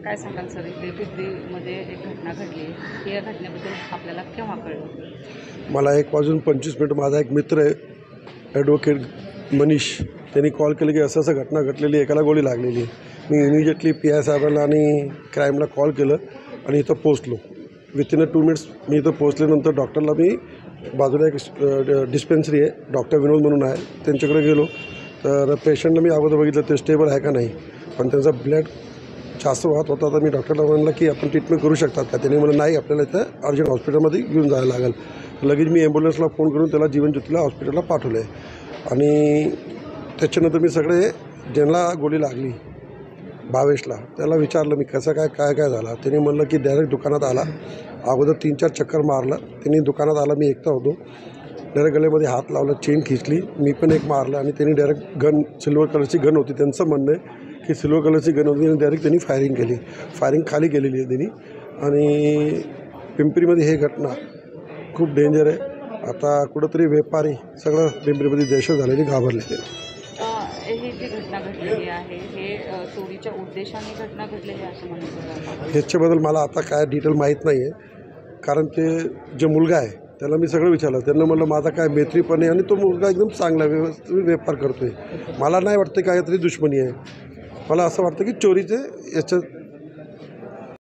काय सांगाल सर, इथे पिंपरीमध्ये एक घटना घडली आहे, या घटनेबद्दल आपल्याला केव्हा कळलं? मला 1:25 माझा एक मित्र आहे ॲडव्होकेट मनीष, त्यांनी कॉल केलं की असं घटना घडलेली, एकाला गोळी लागलेली आहे. मी इमिजिएटली PI साहेबांना आणि क्राईमला कॉल केलं आणि इथं पोचलो. विथिन 2 मिनिट्स मी इथं पोचल्यानंतर डॉक्टरला मी बाजूला एक डिस्पेन्सरी आहे, डॉक्टर विनोद म्हणून आहे, त्यांच्याकडे गेलो. तर पेशंटला मी अगोदर बघितलं ते स्टेबल आहे का नाही, पण त्यांचा ब्लड जास्त वाहत होता. तर मी डॉक्टरला म्हणलं की आपण ट्रीटमेंट करू शकतात का. त्याने म्हणलं नाही, आपल्याला इथं अर्जंट हॉस्पिटलमध्ये घेऊन जायला लागेल. लगेच मी ॲम्ब्युलन्सला फोन करून त्याला जीवन ज्योतीला हॉस्पिटलला पाठवलं आहे. आणि त्याच्यानंतर मी सगळे ज्यांना गोळी लागली भावेशला त्याला विचारलं मी कसं काय झालं. त्यांनी म्हणलं की डायरेक्ट दुकानात आला, अगोदर 3-4 चक्कर मारलं. त्यांनी दुकानात आला, मी एकटा होतो, डायरेक्ट गळ्यामध्ये हात लावला, चेन खिचली, मी पण एक मारलं आणि त्यांनी डायरेक्ट गन, सिल्वर कलरची गन होती, त्यांचं म्हणणं आहे की सिल्वर कलरची गन होती आणि डायरेक्ट त्यांनी फायरिंग केली. फायरिंग खाली केलेली आहे त्यांनी. आणि पिंपरीमध्ये हे घटना खूप डेंजर आहे. आता कुठंतरी व्यापारी सगळं पिंपरीमध्ये दहशत झालेली, घाबरलेले. ही जी घटना घडलेली आहे, हे चोरीच्या उद्देशाने घटना घडलेली आहे असं म्हणतो. ह्याच्याबद्दल मला आता काय डिटेल माहीत नाही आहे, कारण ते जे मुलगा आहे त्याला मी सगळं विचारलं. त्यांना म्हणलं माझा काय मैत्रीपण आहे आणि तो मुलगा एकदम चांगला व्यवस्थित व्यापार करतो आहे. मला नाही वाटतं काहीतरी दुश्मनी आहे. मला असं वाटतं की चोरीचे याच्यात